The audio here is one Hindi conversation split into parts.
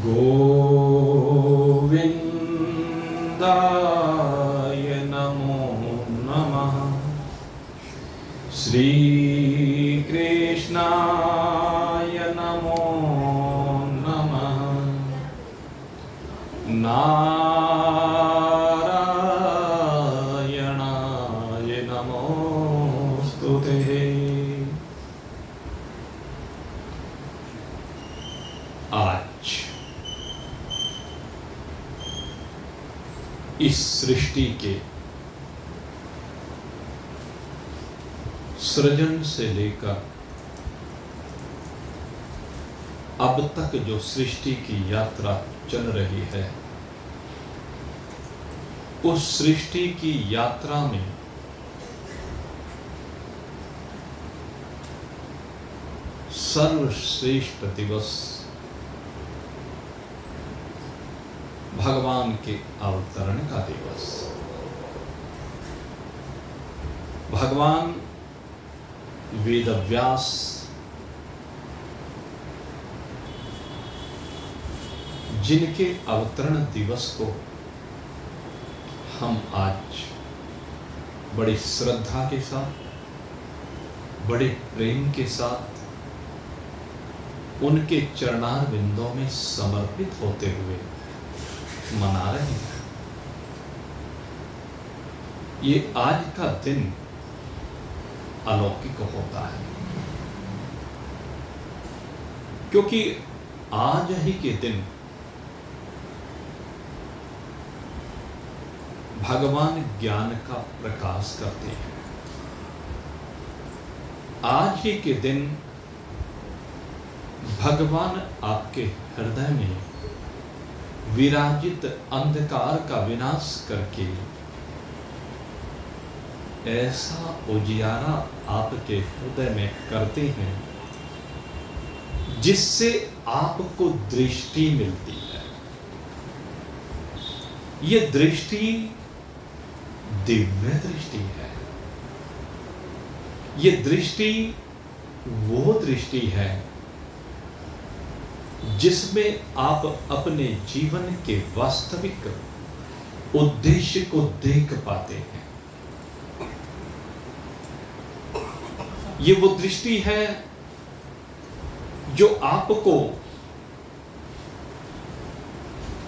गोविंदाय नमो नमः। श्री कृष्णाय नमो नमः। नारायणाय नमोस्तुते। आज इस सृष्टि के सृजन से लेकर अब तक जो सृष्टि की यात्रा चल रही है, उस सृष्टि की यात्रा में सर्वश्रेष्ठ दिवस भगवान के अवतरण का दिवस। भगवान वेदव्यास जिनके अवतरण दिवस को हम आज बड़ी श्रद्धा के साथ, बड़े प्रेम के साथ उनके चरणार बिंदों में समर्पित होते हुए मना रहे हैं। ये आज का दिन अलौकिक होता है, क्योंकि आज ही के दिन भगवान ज्ञान का प्रकाश करते हैं। आज ही के दिन भगवान आपके हृदय में विराजित अंधकार का विनाश करके ऐसा उजियारा आपके हृदय में करते हैं जिससे आपको दृष्टि मिलती है। ये दृष्टि दिव्य दृष्टि है। ये दृष्टि वो दृष्टि है जिसमें आप अपने जीवन के वास्तविक उद्देश्य को देख पाते हैं। ये वो दृष्टि है जो आपको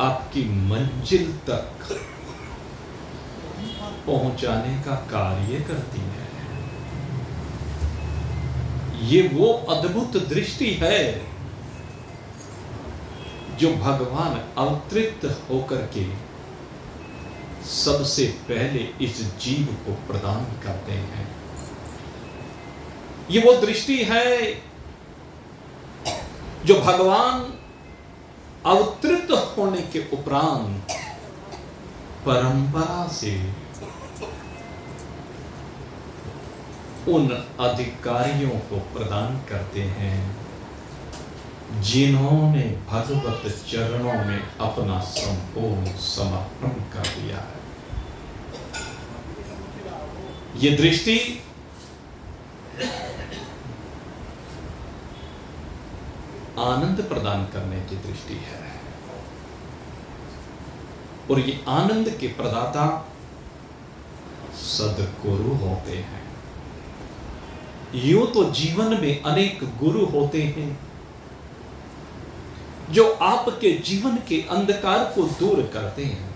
आपकी मंजिल तक पहुंचाने का कार्य करती है। ये वो अद्भुत दृष्टि है जो भगवान अवतरित होकर के सबसे पहले इस जीव को प्रदान करते हैं। ये वो दृष्टि है जो भगवान अवतरित होने के उपरांत परंपरा से उन अधिकारियों को प्रदान करते हैं जिन्होंने भगवत चरणों में अपना संपूर्ण समर्पण कर दिया है। ये दृष्टि आनंद प्रदान करने की दृष्टि है, और ये आनंद के प्रदाता सद्गुरु होते हैं। यूं तो जीवन में अनेक गुरु होते हैं जो आपके जीवन के अंधकार को दूर करते हैं,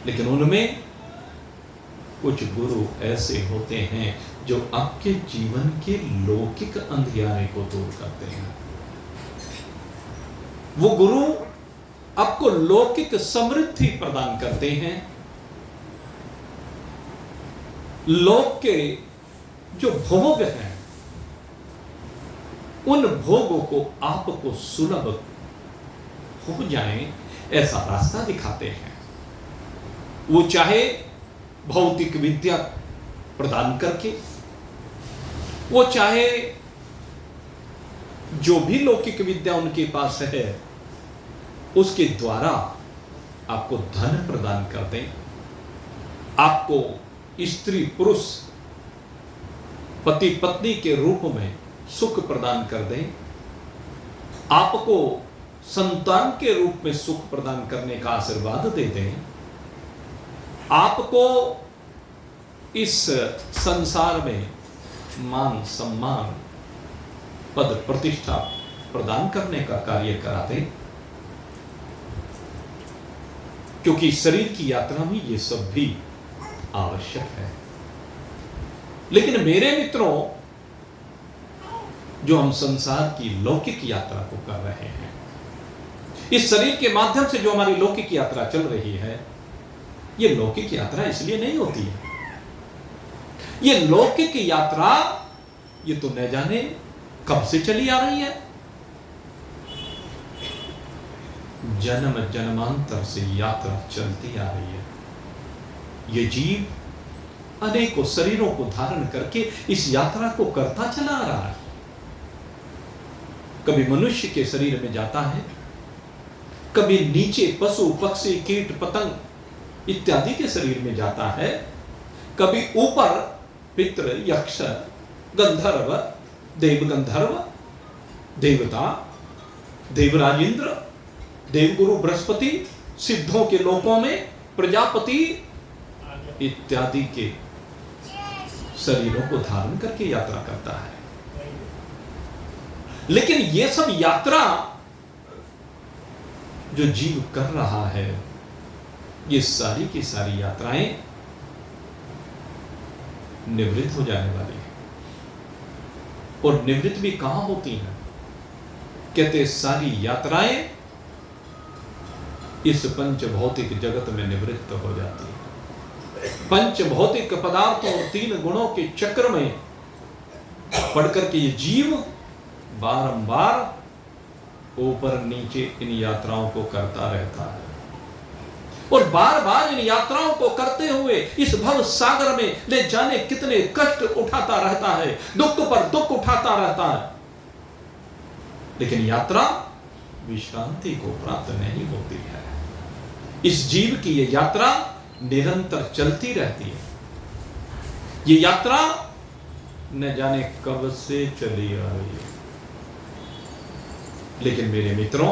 लेकिन उनमें कुछ गुरु ऐसे होते हैं जो आपके जीवन के लौकिक अंधियारे को दूर करते हैं। वो गुरु आपको लौकिक समृद्धि प्रदान करते हैं। लोक के जो भोग हैं, उन भोगों को आपको सुलभ हो जाए ऐसा रास्ता दिखाते हैं। वो चाहे भौतिक विद्या प्रदान करके, वो चाहे जो भी लौकिक विद्या उनके पास है उसके द्वारा आपको धन प्रदान कर दें, आपको स्त्री पुरुष पति पत्नी के रूप में सुख प्रदान कर दें, आपको संतान के रूप में सुख प्रदान करने का आशीर्वाद दे दें, आपको इस संसार में मान सम्मान पद प्रतिष्ठा प्रदान करने का कार्य करा दें, क्योंकि शरीर की यात्रा में ये सब भी आवश्यक है। लेकिन मेरे मित्रों, जो हम संसार की लौकिक यात्रा को कर रहे हैं, इस शरीर के माध्यम से जो हमारी लौकिक यात्रा चल रही है, ये लौकिक यात्रा इसलिए नहीं होती है। ये लौकिक यात्रा ये तो न जाने कब से चली आ रही है। जन्म जन्मांतर से यात्रा चलती आ रही है। ये जीव अनेकों शरीरों को धारण करके इस यात्रा को करता चला आ रहा है। कभी मनुष्य के शरीर में जाता है, कभी नीचे पशु पक्षी कीट पतंग इत्यादि के शरीर में जाता है, कभी ऊपर पितृ यक्ष गंधर्व देवगंधर्व देवता देवराज इंद्र देवगुरु बृहस्पति सिद्धों के लोकों में प्रजापति इत्यादि के शरीरों को धारण करके यात्रा करता है। लेकिन ये सब यात्रा जो जीव कर रहा है, ये सारी की सारी यात्राएं निवृत्त हो जाने वाली है। और निवृत्त भी कहां होती हैं? कहते सारी यात्राएं इस पंच भौतिक जगत में निवृत्त हो जाती है। पंच भौतिक पदार्थों और तीन गुणों के चक्र में पढ़कर के ये जीव बारंबार ऊपर नीचे इन यात्राओं को करता रहता है। और बार बार इन यात्राओं को करते हुए इस भव सागर में ले जाने कितने कष्ट उठाता रहता है, दुख पर दुख उठाता रहता है। लेकिन यात्रा विश्रांति को प्राप्त नहीं होती है। इस जीव की ये यात्रा निरंतर चलती रहती है। ये यात्रा न जाने कब से चली आ रही है। लेकिन मेरे मित्रों,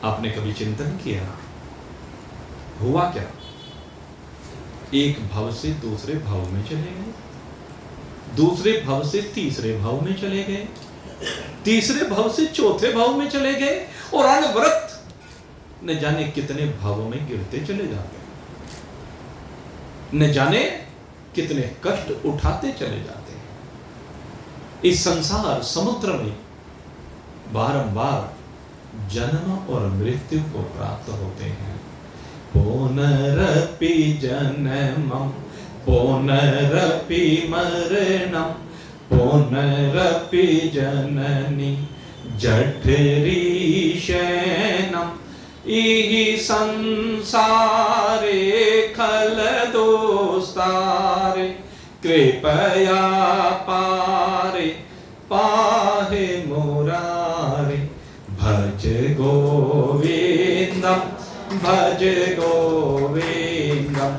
आपने कभी चिंतन किया हुआ क्या? एक भव से दूसरे भव में चले गए, दूसरे भव से तीसरे भव में चले गए, तीसरे भव से चौथे भव में चले गए, और अनवरत न जाने कितने भवों में गिरते चले जाते हैं, न जाने कितने कष्ट उठाते चले जाते हैं। इस संसार समुद्र में बारंबार जन्म और मृत्यु को प्राप्त होते हैं। पुनरपि जन्मं पुनरपि मरणं पुनरपि जननी जठरी शयनम् इहि संसारे खलदोस्तारे कृपया पारे पाहे मुरारे भज गोविंदम भज गोविंदम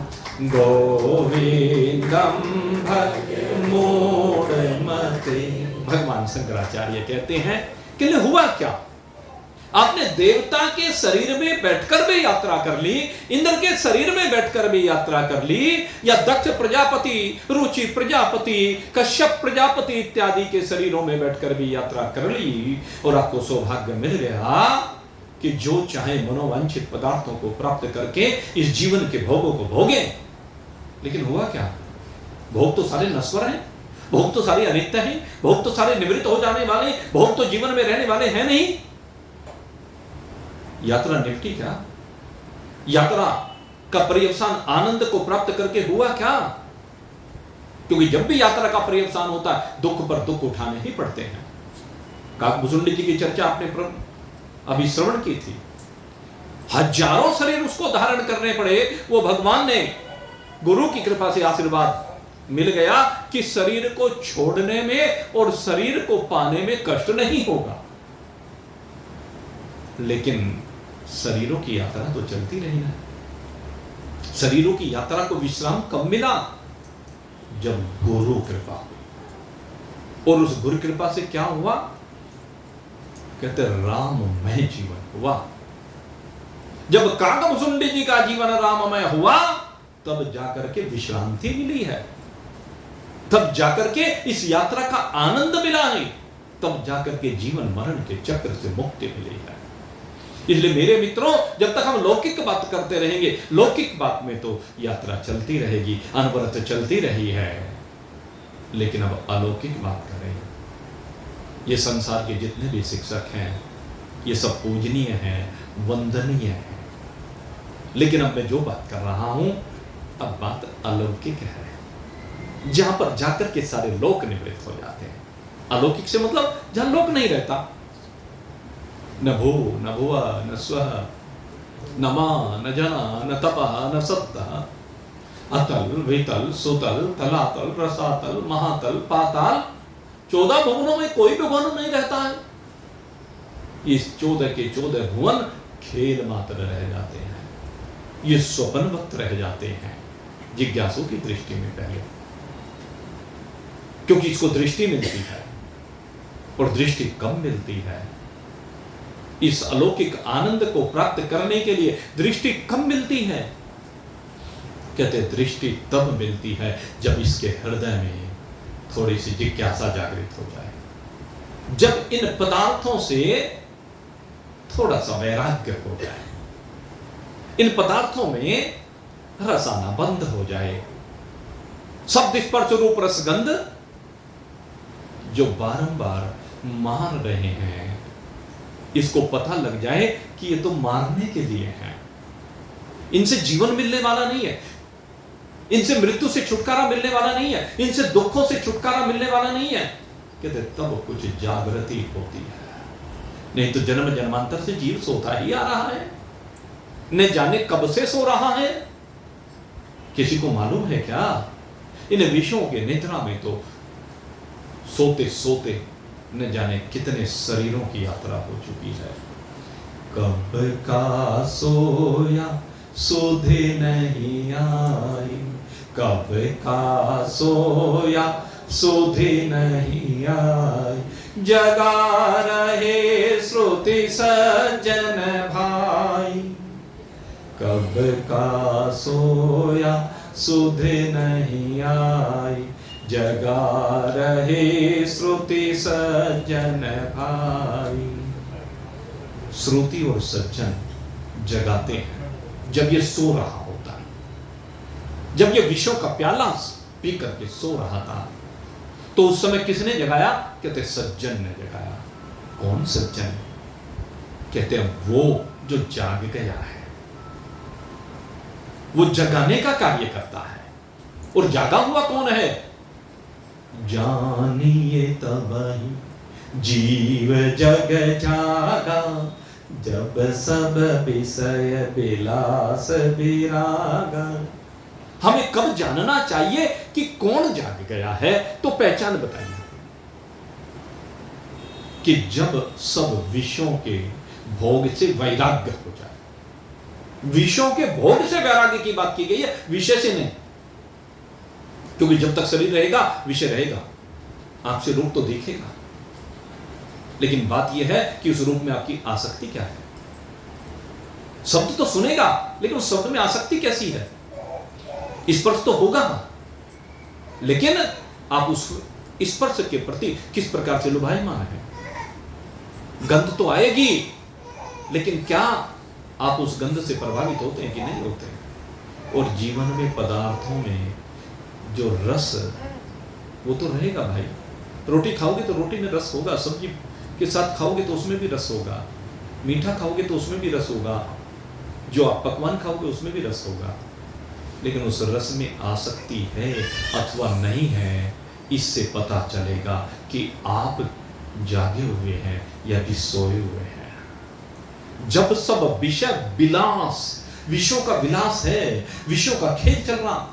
गोविंदम भज मूढ़मते। भगवान शंकराचार्य कहते हैं कि हुआ क्या? आपने देवता के शरीर में बैठकर भी यात्रा कर ली, इंद्र के शरीर में बैठकर भी यात्रा कर ली, या दक्ष प्रजापति रुचि प्रजापति कश्यप प्रजापति इत्यादि के शरीरों में बैठकर भी यात्रा कर ली, और आपको सौभाग्य मिल गया कि जो चाहे मनोवांछित पदार्थों को प्राप्त करके इस जीवन के भोगों को भोगे। लेकिन हुआ क्या? भोग तो सारे नश्वर हैं, भोग तो सारे अनित्य हैं, भोग तो सारे निवृत्त हो जाने वाले, भोग तो जीवन में रहने वाले हैं नहीं। यात्रा निपटी क्या? यात्रा का पर्यवसान आनंद को प्राप्त करके हुआ क्या? क्योंकि जब भी यात्रा का पर्यवसान होता है, दुख पर दुख उठाने ही पड़ते हैं। काकभुजुंड जी की चर्चा आपने अभी श्रवण की थी। हजारों शरीर उसको धारण करने पड़े, वो भगवान ने गुरु की कृपा से आशीर्वाद मिल गया कि शरीर को छोड़ने में और शरीर को पाने में कष्ट नहीं होगा। लेकिन शरीरों की यात्रा तो चलती रही ना। शरीरों की यात्रा को विश्राम कब मिला? जब गुरु कृपा हुई। और उस गुरु कृपा से क्या हुआ? कहते राममय जीवन हुआ। जब कागभुसुंडी जी का जीवन राममय हुआ तब जाकर के विश्रांति मिली है, तब जाकर के इस यात्रा का आनंद मिला है, तब जाकर के जीवन मरण के चक्र से मुक्ति मिली है। इसलिए मेरे मित्रों, जब तक हम लौकिक बात करते रहेंगे, लौकिक बात में तो यात्रा चलती रहेगी, अनवरत चलती रही है, लेकिन अब अलौकिक बात करें। ये संसार के जितने भी शिक्षक हैं ये सब पूजनीय हैं, वंदनीय हैं, लेकिन अब मैं जो बात कर रहा हूं अब बात अलौकिक है, जहां पर जाकर के सारे लोक निवृत्त हो जाते हैं। अलौकिक से मतलब जहां लोक नहीं रहता, न भू न भुवा न स्वः न मा न जना न तपः न सत्ता, अतल वितल सुतल तलातल रसातल महातल पाताल, 14 भुवनों में कोई भी भुवन नहीं रहता है। इस 14 के 14 भुवन खेल मात्र रह जाते हैं, ये स्वप्नवत रह जाते हैं जिज्ञासु की दृष्टि में पहले, क्योंकि इसको दृष्टि मिलती है और दृष्टि कम मिलती है। इस अलौकिक आनंद को प्राप्त करने के लिए दृष्टि कम मिलती है। कहते दृष्टि तब मिलती है जब इसके हृदय में थोड़ी सी जिज्ञासा जागृत हो जाए, जब इन पदार्थों से थोड़ा सा वैराग्य हो जाए, इन पदार्थों में रस आना बंद हो जाए। शब्द स्पर्श रूप रसगंध जो बारंबार मार रहे हैं, इसको पता लग जाए कि ये तो मारने के लिए है, इनसे जीवन मिलने वाला नहीं है, इनसे मृत्यु से छुटकारा मिलने वाला नहीं है, इनसे दुखों से छुटकारा मिलने वाला नहीं है। कहते तब कुछ जागृति होती है, नहीं तो जन्म जन्मांतर से जीव सोता ही आ रहा है, न जाने कब से सो रहा है। किसी को मालूम है क्या? इन विषयों के निद्रा में तो सोते सोते न जाने कितने शरीरों की यात्रा हो चुकी है। कब का सोया सुधि नहीं आई, कब का सोया सुधि नहीं आई, जगा रहे श्रुति सज्जन भाई, कब का सोया सुधि नहीं आई, जगा रहे श्रुति सज्जन भाई। श्रुति और सज्जन जगाते हैं जब ये सो रहा होता है, जब ये विषयों का प्याला पी करके सो रहा था, तो उस समय किसने जगाया? कहते सज्जन ने जगाया। कौन सज्जन? कहते हैं वो जो जाग गया है, वो जगाने का कार्य करता है। और जागा हुआ कौन है? जानिए तबहि जीव जग जागा, जब सब विषय विलास विरागा। हमें कब जानना चाहिए कि कौन जाग गया है? तो पहचान बताइए कि जब सब विषयों के भोग से वैराग्य हो जाए। विषयों के भोग से वैराग्य की बात की गई है, विषय से नहीं, क्योंकि जब तक शरीर रहेगा विषय रहेगा, आपसे रूप तो देखेगा, लेकिन बात यह है कि उस रूप में आपकी आसक्ति क्या है। शब्द तो सुनेगा, लेकिन उस शब्द में आसक्ति कैसी है? स्पर्श तो होगा, लेकिन आप उस स्पर्श के प्रति किस प्रकार से लुभायमान है। गंध तो आएगी, लेकिन क्या आप उस गंध से प्रभावित होते हैं कि नहीं होते? और जीवन में पदार्थों में जो रस, वो तो रहेगा भाई। रोटी खाओगे तो रोटी में रस होगा, सब्जी के साथ खाओगे तो उसमें भी रस होगा, मीठा खाओगे तो उसमें भी रस होगा, जो आप पकवान खाओगे उसमें भी रस होगा, लेकिन उस रस में आसक्ति है अथवा नहीं है, इससे पता चलेगा कि आप जागे हुए हैं या कि सोए हुए हैं। जब सब विषय विलास, विषयों का विलास है, विषयों का खेल चल रहा,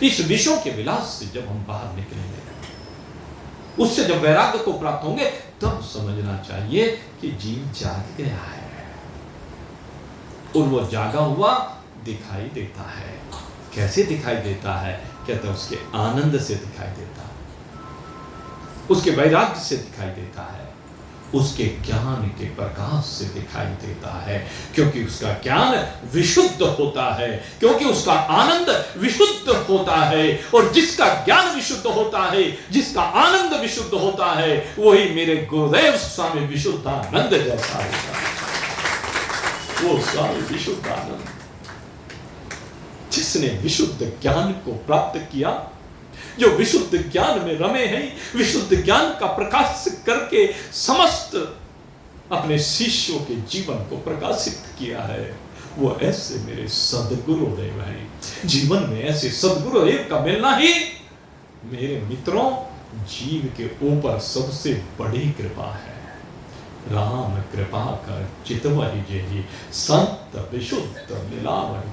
इस विषयों के विलास से जब हम बाहर निकलेंगे, उससे जब वैराग्य को प्राप्त होंगे, तब समझना चाहिए कि जीव जाग गया है और वो जागा हुआ दिखाई देता है। कैसे दिखाई देता है? कहते हैं उसके आनंद से दिखाई देता है, उसके वैराग्य से दिखाई देता है, उसके ज्ञान के प्रकाश से दिखाई देता है, क्योंकि उसका ज्ञान विशुद्ध होता है, क्योंकि उसका आनंद विशुद्ध होता है। और जिसका ज्ञान विशुद्ध होता है, जिसका आनंद विशुद्ध होता है, वही मेरे गुरुदेव स्वामी विशुद्ध आनंद जैसा होता है। वो स्वामी विशुद्ध आनंद, जिसने विशुद्ध ज्ञान को प्राप्त किया, जो विशुद्ध ज्ञान में रमे हैं, विशुद्ध ज्ञान का प्रकाश करके समस्त अपने शिष्यों के जीवन को प्रकाशित किया है, वो ऐसे मेरे सद्गुरुदेव हैं। जीवन में ऐसे सद्गुरुदेव का मिलना ही मेरे मित्रों जीव के ऊपर सबसे बड़ी कृपा है। राम कृपा कर चितवहि जेहि संत विशुद्ध मिलावहि।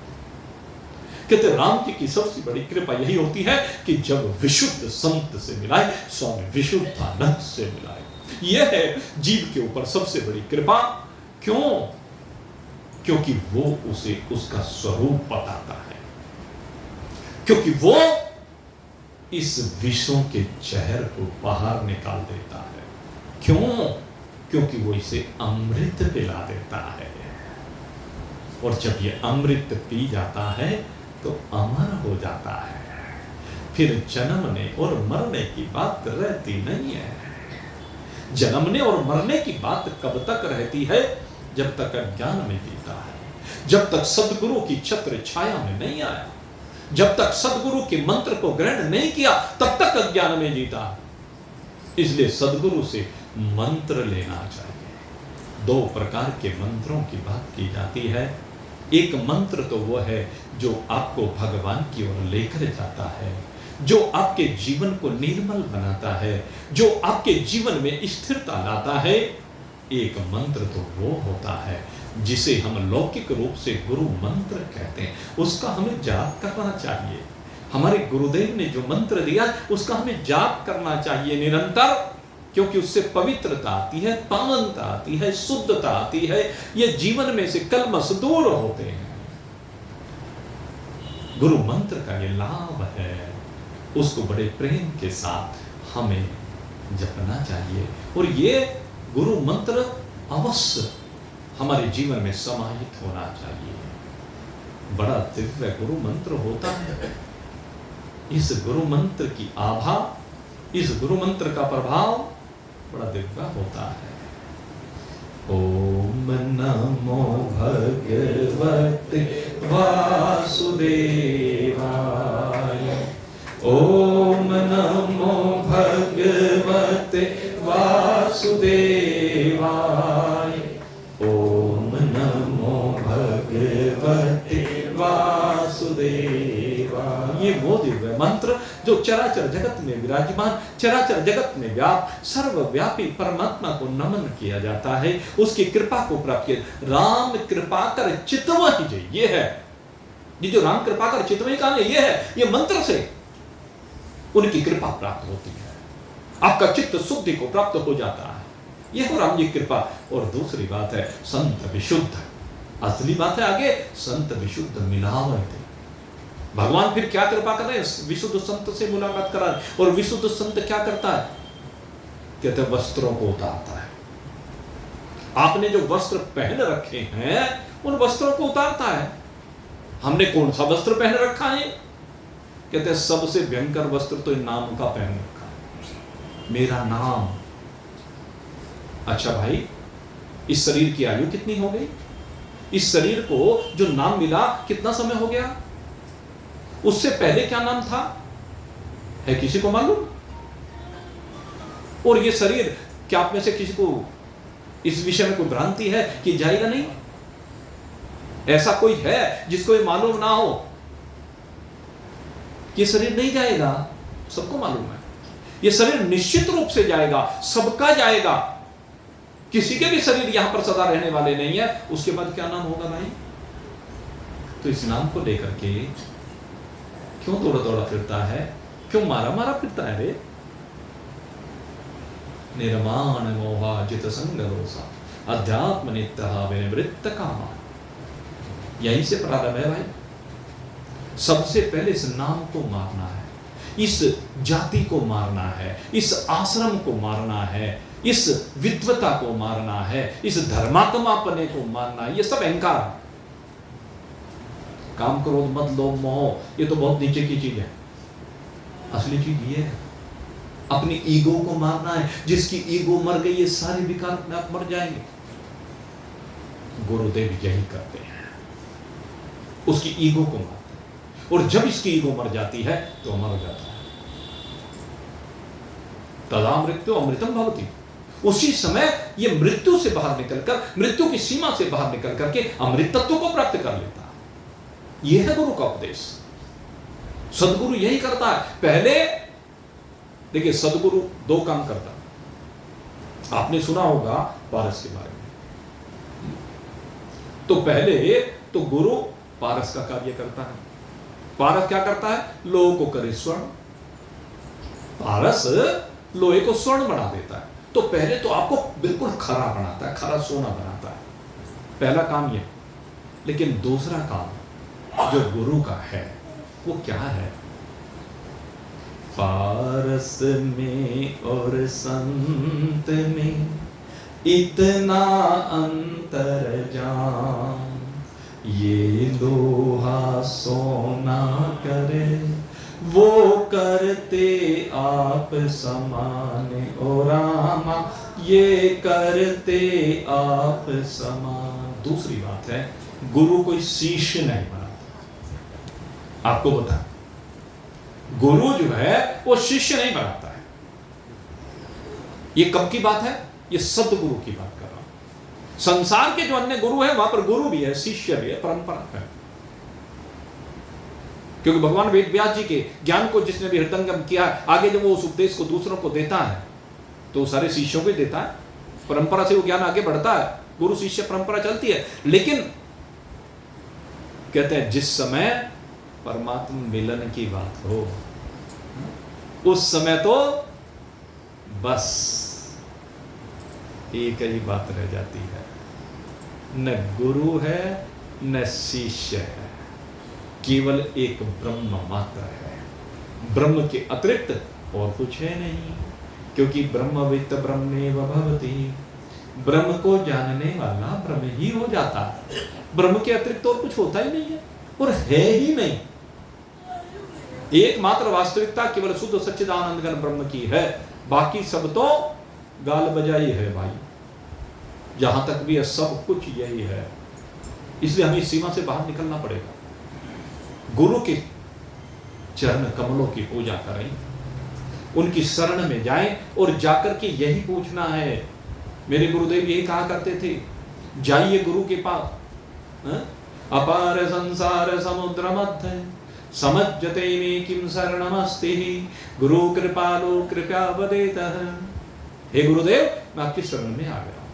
कहते राम जी की सबसे बड़ी कृपा यही होती है कि जब विशुद्ध संत से मिलाए, स्वामी विशुद्ध आनंद से मिलाए। यह है जीव के ऊपर सबसे बड़ी कृपा। क्यों? क्योंकि वो उसे उसका स्वरूप बताता है, क्योंकि वो इस विषों के जहर को बाहर निकाल देता है। क्यों? क्योंकि वो इसे अमृत पिला देता है, और जब ये अमृत पी जाता है तो अमर हो जाता है। फिर जन्मने और मरने की बात रहती नहीं है। जन्मने और मरने की बात कब तक रहती है? जब तक अज्ञान में जीता है, जब तक सद्गुरु की छत्र छाया में नहीं आया, जब तक सद्गुरु के मंत्र को ग्रहण नहीं किया, तब तक अज्ञान में जीता। इसलिए सद्गुरु से मंत्र लेना चाहिए। दो प्रकार के मंत्रों की बात की जाती है। एक मंत्र तो वो है जो आपको भगवान की ओर लेकर जाता है, जो आपके जीवन को निर्मल बनाता है, जो आपके जीवन में स्थिरता लाता है। एक मंत्र तो वो होता है जिसे हम लौकिक रूप से गुरु मंत्र कहते हैं। उसका हमें जाप करना चाहिए। हमारे गुरुदेव ने जो मंत्र दिया उसका हमें जाप करना चाहिए निरंतर, क्योंकि उससे पवित्रता आती है, पावनता आती है, शुद्धता आती है। ये जीवन में से कलमश दूर होते हैं। गुरु मंत्र का ये लाभ है, उसको बड़े प्रेम के साथ हमें जपना चाहिए। और ये गुरु मंत्र अवश्य हमारे जीवन में समाहित होना चाहिए। बड़ा दिव्य गुरु मंत्र होता है। इस गुरु मंत्र की आभा, इस गुरु मंत्र का प्रभाव बड़ा दिव्य होता है। ओम नमो भगवते वासुदेवाय, ओम नमो भगवते वासुदेवाय, ओम नमो भगवते वासुदेवाय। ये वो दिव्य मंत्र जो चराचर जगत में विराजमान, चराचर जगत में व्याप्त, सर्वव्यापी परमात्मा को नमन किया जाता है, उसकी कृपा को प्राप्त किया। राम कृपा कर चितवहि जेहि, ये है ये जो राम कृपा कर चितवहि का ये है, ये मंत्र से उनकी कृपा प्राप्त होती है। आपका चित्त शुद्धि को प्राप्त हो जाता है। यह हो राम जी कृपा। और दूसरी बात है संत विशुद्ध। असली बात है आगे, संत विशुद्ध मिलावहि। भगवान फिर क्या कृपा कर रहे हैं? विशुद्ध संत से मुलाकात करा। और विशुद्ध संत क्या करता है? कहते हैं वस्त्रों को उतारता है। आपने जो वस्त्र पहन रखे हैं उन वस्त्रों को उतारता है। हमने कौन सा वस्त्र पहन रखा है? कहते हैं सबसे भयंकर वस्त्र तो इन नाम का पहन रखा है, मेरा नाम। अच्छा भाई, इस शरीर की आयु कितनी हो गई? इस शरीर को जो नाम मिला कितना समय हो गया? उससे पहले क्या नाम था? है किसी को मालूम? और ये शरीर, क्या आप में से किसी को इस विषय में कोई भ्रांति है कि जाएगा नहीं? ऐसा कोई है जिसको ये मालूम ना हो कि शरीर नहीं जाएगा? सबको मालूम है ये शरीर निश्चित रूप से जाएगा, सबका जाएगा। किसी के भी शरीर यहां पर सदा रहने वाले नहीं है। उसके बाद क्या नाम होगा भाई? तो इस नाम को लेकर के क्यों दौड़ा दौड़ा फिरता है? क्यों मारा मारा फिरता है रे? निर्माण मोहा जित संग रोसा अध्यात्म नित्य विनिवृत्त कामा। यहीं से प्रारंभ है भाई। सबसे पहले इस नाम को मारना है, इस जाति को मारना है, इस आश्रम को मारना है, इस विद्वता को मारना है, इस धर्मात्मापने को मारना है, ये सब अहंकार है। काम, क्रोध, मद, लोभ, मोह, ये तो बहुत नीचे की चीज है। असली चीज ये है, अपनी ईगो को मारना है। जिसकी ईगो मर गई, ये सारे विकार अपने आप मर जाएंगे। गुरुदेव यही करते हैं, उसकी ईगो को मारते हैं, और जब इसकी ईगो मर जाती है तो मर जाता है। तदा मृत्यु अमृतम भवति। उसी समय ये मृत्यु से बाहर निकलकर, मृत्यु की सीमा से बाहर निकल करके अमृत तत्व को प्राप्त कर लेता है। यह है गुरु का उपदेश। सदगुरु यही करता है। पहले देखिए, सदगुरु दो काम करता है। आपने सुना होगा पारस के बारे में। तो पहले तो गुरु पारस का कार्य करता है। पारस क्या करता है? लोहे को करे स्वर्ण। पारस लोहे को स्वर्ण बना देता है। तो पहले तो आपको बिल्कुल खरा बनाता है, खरा सोना बनाता है। पहला काम यह। लेकिन दूसरा काम जो गुरु का है वो क्या है? पारस में और संत में इतना अंतर जान, ये लोहा सोना करे वो करते आप समान। ओ रामा, ये करते आप समान। दूसरी बात है, गुरु कोई शिष्य नहीं बनाता। आपको बता, गुरु जो है वो शिष्य नहीं बनाता है। ये कब की बात है? ये सदगुरु की बात कर रहा हूं। संसार के जो अन्य गुरु है वहां पर गुरु भी है, शिष्य भी है, परंपरा है। क्योंकि भगवान वेद व्यास जी के ज्ञान को जिसने भी हृदयंगम किया, आगे जब वो उस उपदेश को दूसरों को देता है तो सारे शिष्यों को देता है। परंपरा से वो ज्ञान आगे बढ़ता है, गुरु शिष्य परंपरा चलती है। लेकिन कहते हैं जिस समय परमात्मा मिलन की बात हो, उस समय तो बस एक ही बात रह जाती है, न गुरु है न शिष्य है, केवल एक ब्रह्म मात्र है। ब्रह्म के अतिरिक्त और कुछ है नहीं। क्योंकि ब्रह्मवित् ब्रह्मेव भवति, ब्रह्म को जानने वाला ब्रह्म ही हो जाता है। ब्रह्म के अतिरिक्त और कुछ होता ही नहीं है, और है ही नहीं। एकमात्र वास्तविकता केवल शुद्ध सच्चिदानंद घन ब्रह्म की है। बाकी सब तो गाल बजाई है भाई। जहां तक भी है सब कुछ यही है। इसलिए हमें इस सीमा से बाहर निकलना पड़ेगा। गुरु के चरण कमलों की पूजा करें, उनकी शरण में जाएं, और जाकर के यही पूछना है। मेरे गुरुदेव यही कहा करते थे, जाइए गुरु के पास। अपार संसार समुद्र मध्य समज्जते में किम शरणमस्ति, गुरु कृपालो कृपया वदेतः। हे गुरुदेव, मैं आपकी शरण में आ गया हूं,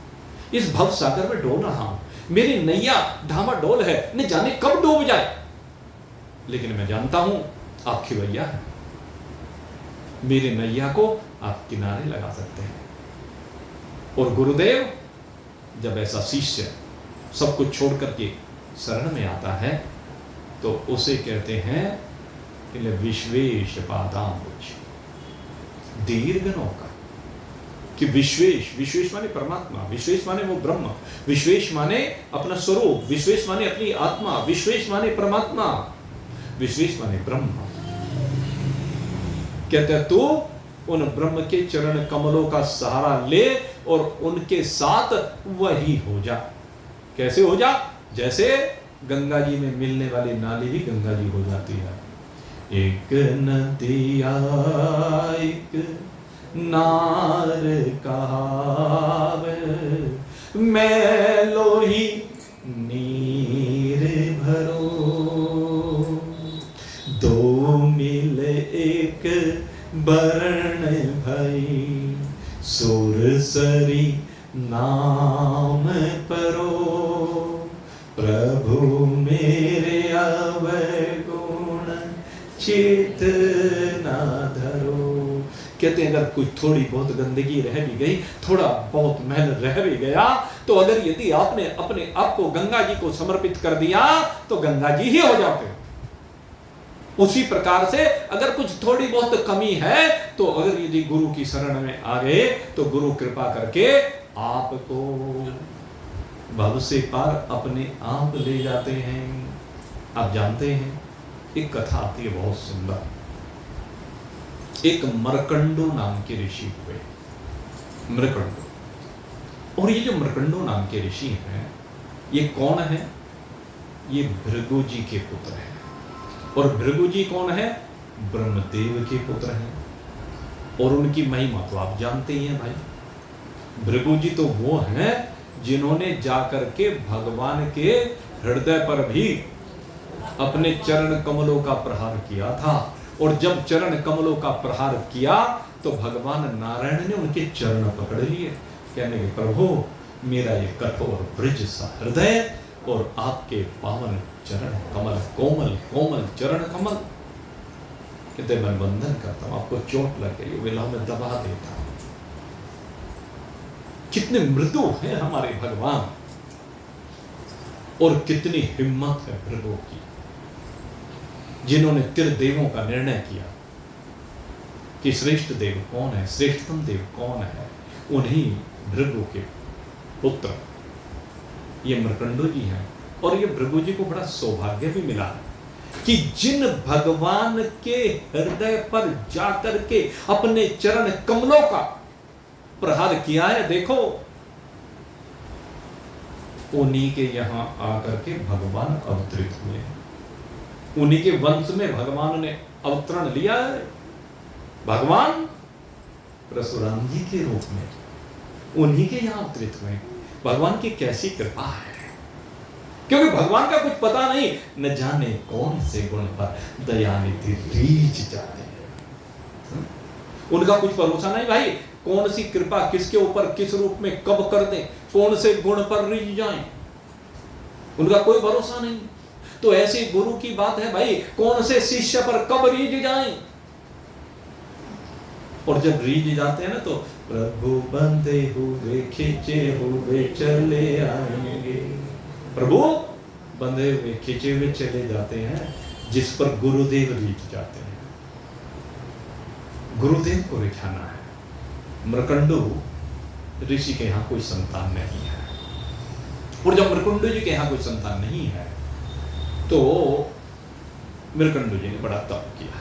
इस भव सागर में डोल रहा हूं। मेरी नैया डामाडोल है, न जाने कब डूब जाए, लेकिन मैं जानता हूं आप खिवैया है। मेरे नैया को आप किनारे लगा सकते हैं। और गुरुदेव जब ऐसा शिष्य सब कुछ छोड़ करके शरण में आता है तो उसे कहते हैं कि विश्वेश पादाम्बुज, दीर्घ नौका। कि विश्वेश, विश्वेश माने परमात्मा, विश्वेश माने वो ब्रह्म, विश्वेश माने अपना स्वरूप, विश्वेश माने अपनी आत्मा, विश्वेश माने परमात्मा, विश्वेश माने ब्रह्म। कहते हैं तो उन ब्रह्म के चरण कमलों का सहारा ले और उनके साथ वही हो जा। कैसे हो जा? जैसे गंगा जी में मिलने वाली नाली भी गंगा जी हो जाती है। एक नदिया एक नार कहावे, मैं लोही नीर भरो, दो मिल एक बरण भई, सुरसरी नाम परो, प्रभु मेरे अवगुण चित ना धरो। कहते हैं अगर कोई थोड़ी बहुत गंदगी रह भी गई, थोड़ा बहुत मैल रह भी गया, तो अगर यदि आपने अपने आप को गंगा जी को समर्पित कर दिया तो गंगा जी ही हो जाते। उसी प्रकार से अगर कुछ थोड़ी बहुत कमी है तो अगर यदि गुरु की शरण में आ गए तो गुरु कृपा करके आपको भव से पार अपने आप ले जाते हैं। आप जानते हैं एक कथा आती है बहुत सुंदर। एक मरकंडो नाम के ऋषि हुए, मृकंडो। और ये जो मृकंडो नाम के ऋषि हैं ये कौन है? ये भृगु जी के पुत्र हैं। और भृगु जी कौन है? ब्रह्मदेव के पुत्र हैं। और उनकी महिमा तो आप जानते ही हैं भाई। भृगु जी तो वो हैं जिन्होंने जाकर के भगवान के हृदय पर भी अपने चरण कमलों का प्रहार किया था। और जब चरण कमलों का प्रहार किया तो भगवान नारायण ने उनके चरण पकड़ लिए, कहने के प्रभु मेरा ये कठोर ब्रज सा हृदय और आपके पावन चरण कमल, कोमल कोमल चरण कमल, कहते मैं बंधन करता हूं, आपको चोट लग गई विलाव में दबा देता हूं। कितने मृदु हैं हमारे भगवान और कितनी हिम्मत है भृगु की, जिन्होंने त्रिदेवों का निर्णय किया कि श्रेष्ठ देव कौन है, श्रेष्ठतम देव कौन है। उन्हीं भृगु के पुत्र ये मृकंडो जी हैं। और ये भृगु जी को बड़ा सौभाग्य भी मिला कि जिन भगवान के हृदय पर जाकर के अपने चरण कमलों का प्रहार किया है, देखो उन्हीं के यहां आकर के भगवान अवतरित हुए। उन्हीं के वंश में भगवान ने अवतरण लिया है। भगवान परशुराम जी के रूप में उन्हीं के यहां अवतरित हुए। भगवान की कैसी कृपा है, क्योंकि भगवान का कुछ पता नहीं, न जाने कौन से गुण पर दयानिधि रीझ जाते हैं। उनका कुछ भरोसा नहीं भाई, कौन सी कृपा किसके ऊपर किस रूप में कब कर दें, कौन से गुण पर रीझ जाएं, उनका कोई भरोसा नहीं। तो ऐसे गुरु की बात है भाई, कौन से शिष्य पर कब रीझ जाएं। और जब रीझ जाते हैं ना तो प्रभु बंधे हुए खींचे हुए चले आएंगे। प्रभु बंधे हुए खींचे हुए चले जाते हैं जिस पर गुरुदेव रीझ जाते हैं। गुरुदेव को रिझाना है। मृकंडो ऋषि के यहां कोई संतान नहीं है। और जब मृकंडो जी के यहां कोई संतान नहीं है तो मृकंडो जी ने बड़ा तप किया,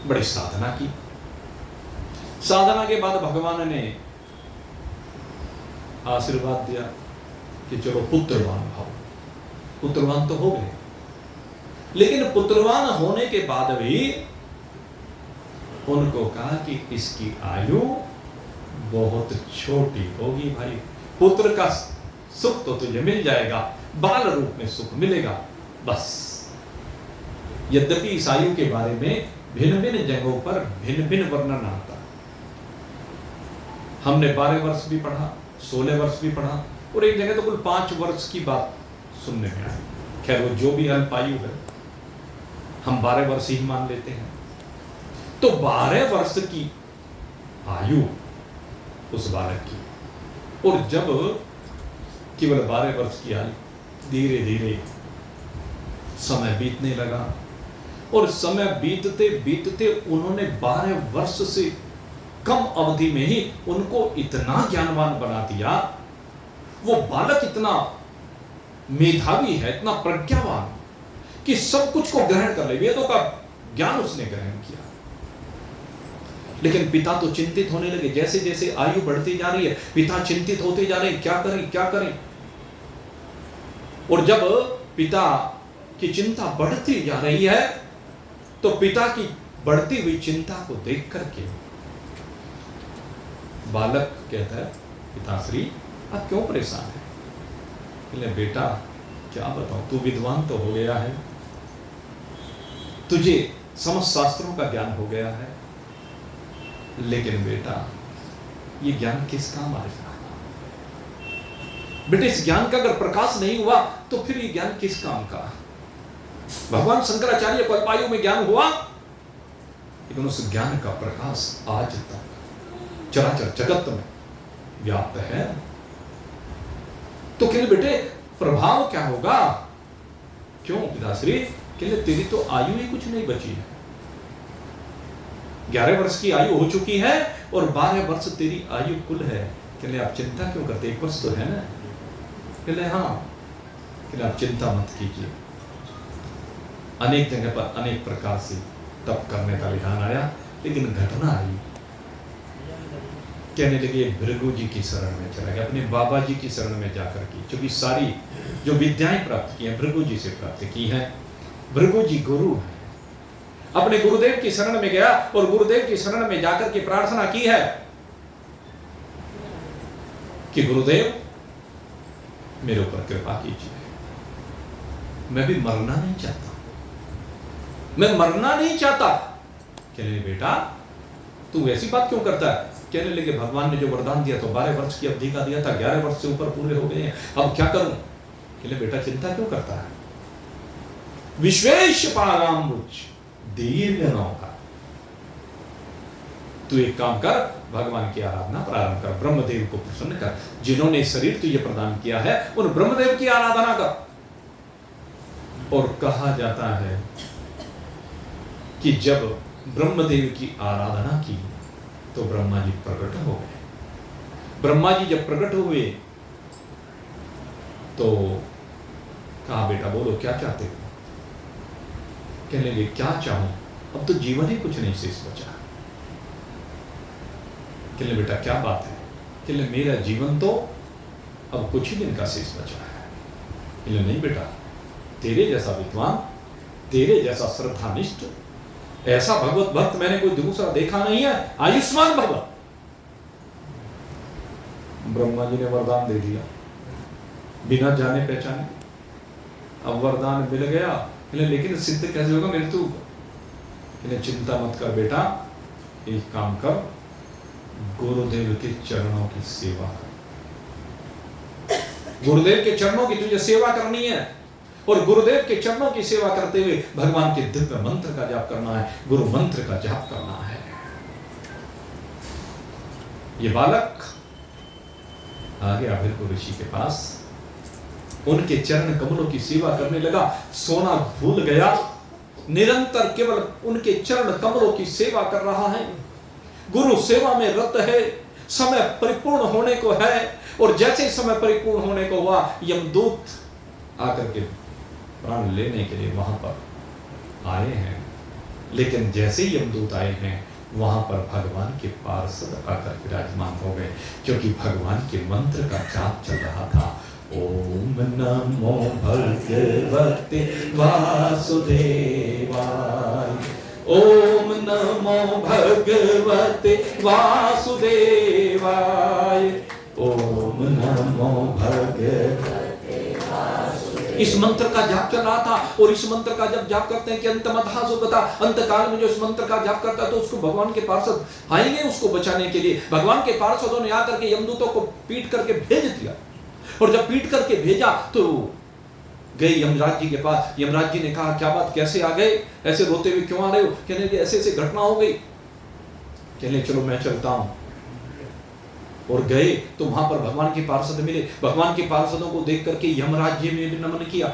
बड़ी साधना की। साधना के बाद भगवान ने आशीर्वाद दिया कि चलो पुत्रवान भव। पुत्रवान तो हो गए, लेकिन पुत्रवान होने के बाद भी उनको कहा कि इसकी आयु बहुत छोटी होगी भाई। पुत्र का सुख तो तुझे मिल जाएगा, बाल रूप में सुख मिलेगा बस। यद्यपि इस आयु के बारे में भिन्न भिन्न जगहों पर भिन्न भिन्न वर्णन आता। हमने 12 वर्ष भी पढ़ा, 16 वर्ष भी पढ़ा, और एक जगह तो कुल 5 वर्ष की बात सुनने में आई। खैर वो जो भी अल्पायु है, हम 12 वर्ष ही मान लेते हैं। तो 12 वर्ष की आयु उस बालक की, और जब केवल 12 वर्ष की आयु, धीरे धीरे समय बीतने लगा। और समय बीतते बीतते उन्होंने 12 वर्ष से कम अवधि में ही उनको इतना ज्ञानवान बना दिया। वो बालक इतना मेधावी है, इतना प्रज्ञावान कि सब कुछ को ग्रहण कर ले, वेदों का ज्ञान उसने ग्रहण किया। लेकिन पिता तो चिंतित होने लगे। जैसे जैसे आयु बढ़ती जा रही है, पिता चिंतित होते जा रहे हैं, क्या करें क्या करें। और जब पिता की चिंता बढ़ती जा रही है तो पिता की बढ़ती हुई चिंता को देख करके बालक कहता है, पिताश्री आप क्यों परेशान हैं? बोले बेटा क्या बताऊं, तू विद्वान तो हो गया है, तुझे समस्त शास्त्रों का ज्ञान हो गया है, लेकिन बेटा ये ज्ञान किस काम आएगा? बेटे इस ज्ञान का अगर प्रकाश नहीं हुआ तो फिर ये ज्ञान किस काम का? भगवान शंकराचार्य को अल्पायु में ज्ञान हुआ, लेकिन उस ज्ञान का प्रकाश आज तक चराचर जगत में व्याप्त है। तो कहते बेटे प्रभाव क्या होगा? क्यों पिताश्री? कहले तेरी तो आयु ही कुछ नहीं बची है, 11 वर्ष की आयु हो चुकी है और 12 वर्ष तेरी आयु कुल है। कहले आप चिंता क्यों करते, 1 वर्ष तो है ना। कहले हाँ। कहले आप चिंता मत कीजिए। अनेक जगह पर अनेक प्रकार से तप करने का विधान आया, लेकिन घटना आई। कहने लगे भृगु जी की शरण में चला गया, अपने बाबा जी की शरण में जाकर की, क्योंकि सारी जो विद्याएं प्राप्त की हैं भृगु जी से प्राप्त की हैं। भृगु जी गुरु है, अपने गुरुदेव की शरण में गया और गुरुदेव की शरण में जाकर के प्रार्थना की है कि गुरुदेव मेरे ऊपर कृपा कीजिए, मैं भी मरना नहीं चाहता, मैं मरना नहीं चाहता। कहने बेटा तू ऐसी बात क्यों करता है। कहने लगे भगवान ने जो वरदान दिया तो 12 वर्ष की अवधि का दिया था, 11 वर्ष से ऊपर पूरे हो गए हैं, अब क्या करूं। कहले बेटा चिंता क्यों करता है, विश्वेश पाराम्बुज दीर्घ नौका, तू एक काम कर, भगवान की आराधना प्रारंभ कर, ब्रह्मदेव को प्रसन्न कर, जिन्होंने शरीर तुझे प्रदान किया है उन ब्रह्मदेव की आराधना कर। और कहा जाता है कि जब ब्रह्मदेव की आराधना की तो ब्रह्मा जी प्रकट हो गए। ब्रह्मा जी जब प्रकट हुए तो कहा बेटा बोलो क्या चाहते हो। कहने लगे क्या चाहूं, अब तो जीवन ही कुछ नहीं शेष बचा। कहने बेटा क्या बात है। कहने मेरा जीवन तो अब कुछ ही दिन का शेष बचा है। कहने नहीं बेटा, तेरे जैसा विद्वान, तेरे जैसा श्रद्धानिष्ठ, ऐसा भगवत भक्त मैंने कोई दूसरा देखा नहीं है, आयुष्मान भव। ब्रह्मा जी ने वरदान दे दिया बिना जाने पहचाने। अब वरदान मिल गया, लेकिन सिद्ध कैसे होगा मृत्यु। चिंता मत कर बेटा, एक काम कर, गुरुदेव के चरणों की सेवा कर। गुरुदेव के चरणों की तुझे सेवा करनी है और गुरुदेव के चरणों की सेवा करते हुए भगवान के दिव्य मंत्र का जाप करना है, गुरु मंत्र का जाप करना है। ये बालक आ गया भृगु ऋषि के पास, उनके चरण कमलों की सेवा करने लगा, सोना भूल गया, निरंतर केवल उनके चरण कमलों की सेवा कर रहा है, गुरु सेवा में रत है। समय परिपूर्ण होने को है और जैसे ही समय परिपूर्ण होने को हुआ, यमदूत आकर के प्राण लेने के लिए वहां पर आए हैं। लेकिन जैसे ही यमदूत आए हैं वहां पर भगवान के पार्षद आकर विराजमान हो गए, क्योंकि भगवान के मंत्र का जाप चल रहा था। ओम नमो भगवते वासुदेवाय, ओम नमो भगवते वासुदेवाय, ओम नमो भगवते। इस मंत्र का जाप चल रहा था और इस मंत्र का जब जाप करते हैं कि अंतमतः सुगता, अंत काल में जो इस मंत्र का जाप करता है तो उसको भगवान के पार्षद आएंगे उसको बचाने के लिए। भगवान के पार्षदों ने आकर के यमदूतों को पीट करके भेज दिया और जब पीट करके भेजा तो गए यमराज जी के पास। यमराज जी ने कहा क्या बात, कैसे आ गए, ऐसे रोते हुए क्यों आ रहे हो। कहने लगे ऐसे ऐसे घटना हो गई। कहने चलो मैं चलता हूं। और गए तो वहां पर भगवान के पार्षद मिले। भगवान के पार्षदों को देख करके यमराज जी ने भी नमन किया।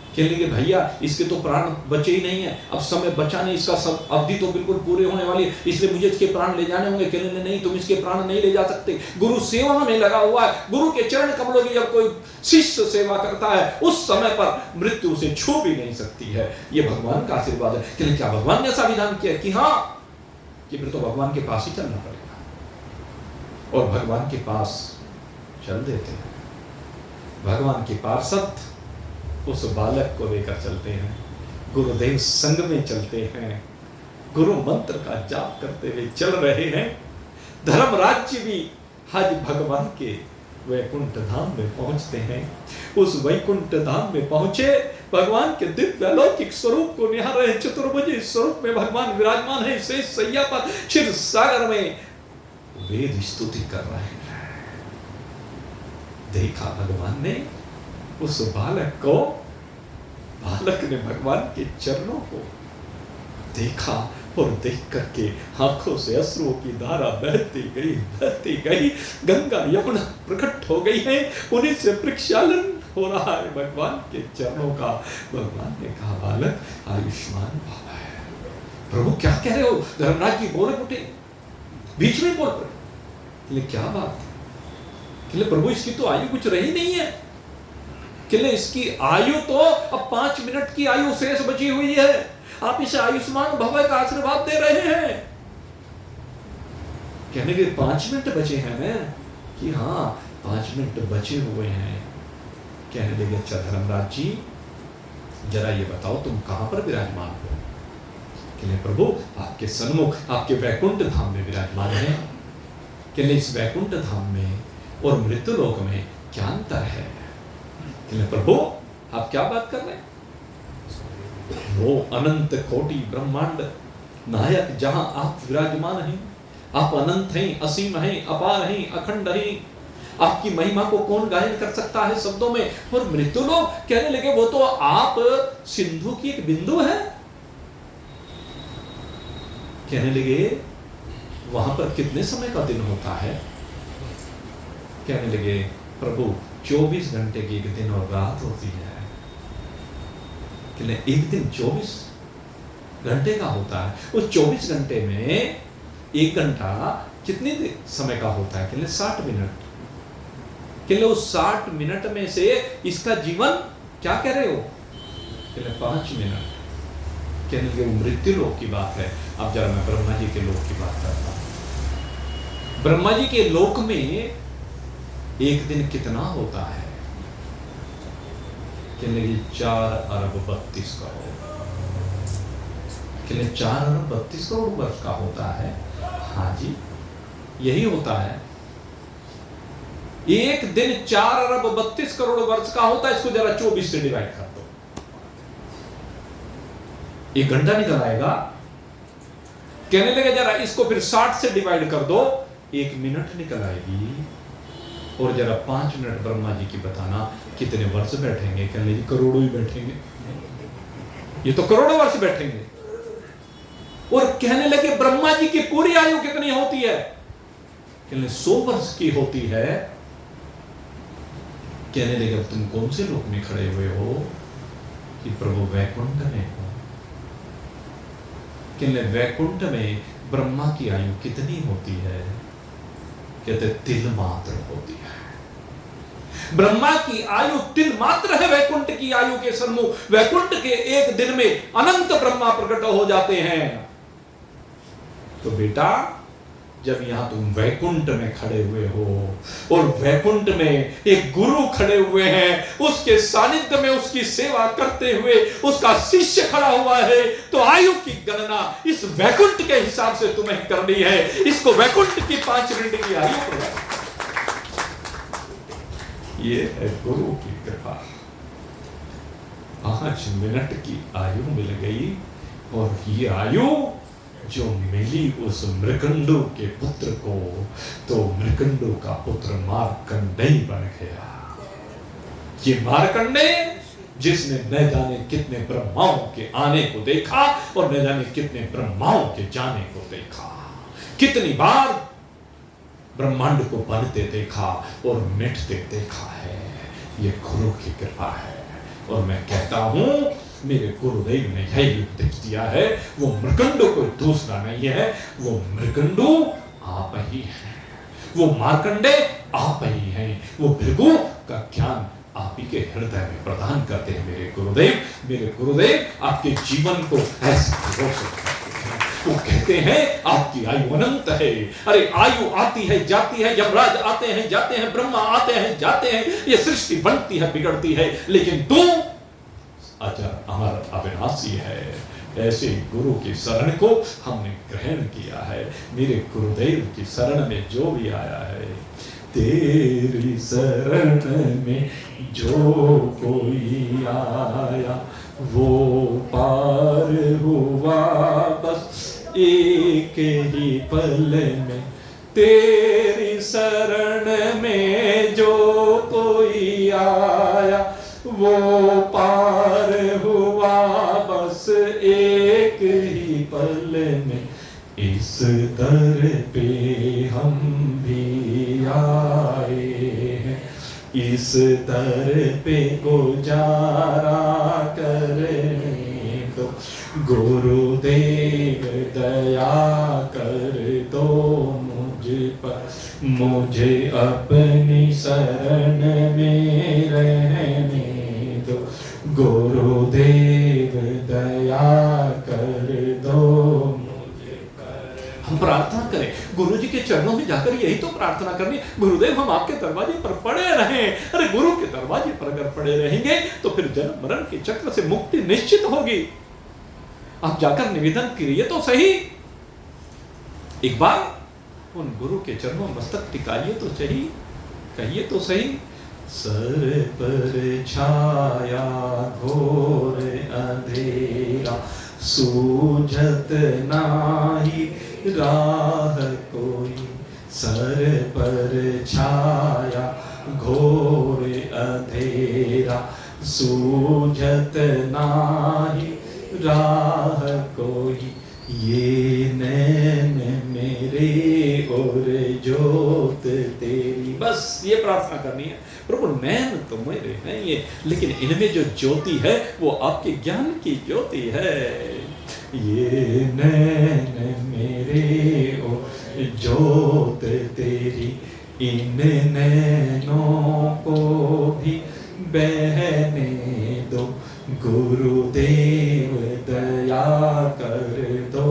कहने लगे भैया इसके तो प्राण बचे ही नहीं है, अब समय बचा नहीं, इसका सब अवधि तो बिल्कुल पूरे होने वाली है, इसलिए मुझे इसके प्राण ले जाने होंगे। कहने लगे नहीं, तुम इसके प्राण नहीं ले जा सकते, गुरु सेवा में लगा हुआ है। गुरु के चरण कमलों की जब कोई शिष्य सेवा करता है उस समय पर मृत्यु उसे छू भी नहीं सकती है। ये भगवान का आशीर्वाद है। कहने क्या भगवान ने ऐसा विधान किया कि हाँ, कि फिर तो भगवान के पास ही चलना पड़ेगा। और भगवान के पास चल देते हैं। भगवान के पार्षद उस बालक को लेकर चलते हैं, गुरुदेव संग में चलते हैं, गुरु मंत्र का जाप करते हुए चल रहे हैं। धर्म राज्य भी आज भगवान के वैकुंठ धाम में पहुंचते हैं। उस वैकुंठ धाम में पहुंचे, भगवान के दिव्य अलौकिक स्वरूप को निहार रहे। चतुर्भुज स्वरूप में भगवान विराजमान है, शेष सैया पर क्षीर सागर में वेद स्तुति कर रहे हैं। देखा भगवान ने उस बालक को, बालक ने भगवान के चरणों को देखा और देख करके आंखों से अश्रुओं की धारा बहती गई। गंगा यमुना प्रकट हो गई है, उन्हीं से प्रक्षालन हो रहा है भगवान के चरणों का। भगवान ने कहा बालक आयुष्मान भव है। प्रभु क्या कह रहे हो? धर्मराज जी बोले उठे, बीच में बोल पड़े, क्या बात? प्रभु इसकी तो आयु कुछ रही नहीं है। इसकी आयु तो अब 5 मिनट की आयु शेष बची हुई है, आप इसे आयुष्मान भव का आशीर्वाद दे रहे हैं। कहने के 5 मिनट बचे हैं ना, कि हाँ 5 मिनट बचे हुए हैं। कहने लगे अच्छा धर्मराज जी जरा ये बताओ तुम कहां पर विराजमान हो? कहने प्रभु आपके सन्मुख, आपके वैकुंठ धाम में विराजमान है। कहने इस वैकुंठ धाम में और मृत्युलोक में क्या अंतर है? कहने प्रभु आप क्या बात कर रहे हैं? वो अनंत कोटि ब्रह्मांड नायक जहां आप विराजमान हैं, आप अनंत हैं, असीम हैं, अपार हैं, अखंड हैं। आपकी महिमा को कौन गायन कर सकता है शब्दों में? और मृत्युलोक कहने लगे वो तो आप सिंधु की एक बिंदु है। कहने लगे वहां पर कितने समय का दिन होता है? कहने लगे प्रभु 24 घंटे की एक दिन और रात होती है। कहने एक दिन 24 घंटे का होता है, उस 24 घंटे में 1 घंटा कितने समय का होता है? कहने 60 मिनट। कहने उस 60 मिनट में से इसका जीवन क्या कह रहे हो? कहने 5 मिनट। कहने लगे मृत्यु लोक की बात है। अब जरा मैं ब्रह्मा जी के लोक की बात करता हूं। ब्रह्मा जी के लोक में एक दिन कितना होता है? कहने लगे 4 अरब 32 करोड़। कहने 4 अरब 32 करोड़ वर्ष का होता है। हाँ जी यही होता है। एक दिन 4 अरब 32 करोड़ वर्ष का होता है। इसको जरा 24 से डिवाइड कर दो, 1 घंटा निकल आएगा। कहने लगे जरा इसको फिर 60 से डिवाइड कर दो, 1 मिनट निकल आएगी। और जरा 5 मिनट ब्रह्मा जी की बताना कितने वर्ष बैठेंगे? कहने लगे करोड़ों ही बैठेंगे, ये तो करोड़ों वर्ष बैठेंगे। और कहने लगे ब्रह्मा जी की पूरी आयु कितनी होती है? कहने 100 वर्ष की होती है। कहने लगे तुम कौन से लोक में खड़े हुए हो? कि प्रभु वैकुंठ में हो। कहने वैकुंठ में ब्रह्मा की आयु कितनी होती है? कहते तिल मात्र होती है। ब्रह्मा की आयु तिल मात्र है वैकुंठ की आयु के सन्मुख। वैकुंठ के एक दिन में अनंत ब्रह्मा प्रकट हो जाते हैं। तो बेटा जब यहां तुम वैकुंठ में खड़े हुए हो और वैकुंठ में एक गुरु खड़े हुए हैं, उसके सानिध्य में उसकी सेवा करते हुए उसका शिष्य खड़ा हुआ है, तो आयु की गणना इस वैकुंठ के हिसाब से तुम्हें करनी है। इसको वैकुंठ की 5 मिनट की आयु प्रदान। ये है गुरु की कृपा। 5 मिनट की आयु मिल गई। और ये आयु जो मिली उस मृकंडू के पुत्र को, तो मृकंडू का पुत्र मार्कंडेय बन गया। ये मार्कंडेय जिसने न जाने कितने ब्रह्माओं के आने को देखा और न जाने कितने ब्रह्माओं के जाने को देखा, कितनी बार ब्रह्मांड को बनते देखा और मिटते देखा है। ये गुरु की कृपा है। और मैं कहता हूं मेरे गुरुदेव ने यही उपदेश दिया है, वो मृकंडू कोई दूसरा नहीं है, वो मृकंडू आप ही हैं, वो मार्कंडे आप ही हैं, वो भृगु का ज्ञान आप ही के हृदय में प्रदान करते हैं मेरे गुरुदेव। मेरे गुरुदेव आपके जीवन को ऐसे रोशन करते हैं। वो कहते हैं आपकी आयु अनंत है। अरे आयु आती है जाती है, यमराज आते हैं जाते हैं, ब्रह्मा आते हैं जाते हैं, ये सृष्टि बनती है बिगड़ती है, लेकिन तू अजर अमर अविनाशी है। ऐसे गुरु की शरण को हमने ग्रहण किया है। मेरे गुरुदेव की शरण में जो भी आया है, तेरी शरण में जो कोई आया वो पार हुआ बस एक ही पल में। तेरी शरण में जो कोई आया वो पार हुआ बस एक ही पल में। इस दर पे हम भी आए हैं, इस दर पे गुजारा करने दो, गुरुदेव दया कर दो मुझ पर, मुझे अपनी शरण में रहने दो, गुरुदेव दया कर दो मुझे पर। हम प्रार्थना करें, गुरु जी के चरणों में जाकर यही तो प्रार्थना करनी, गुरुदेव हम आपके दरवाजे पर पड़े रहें। अरे गुरु के दरवाजे पर अगर पड़े रहेंगे तो फिर जन्म मरण के चक्र से मुक्ति निश्चित होगी। आप जाकर निवेदन करिए तो सही, एक बार उन गुरु के चरणों में मस्तक टिकाइए तो सही, कहिए तो सही। सर पर छाया घोर अंधेरा, सूझत नाही राह कोई, सर पर छाया घोर अंधेरा, सूझत नाही राह कोई, ये नैन मेरे और जोत तेरी। बस ये प्रार्थना करनी है, प्रभु नैन तो मेरे हैं ये, लेकिन इनमें जो ज्योति है वो आपके ज्ञान की ज्योति है। ये नैन मेरे और जोत तेरी, इन नैनों को भी बहने दो, गुरुदेव दया कर दो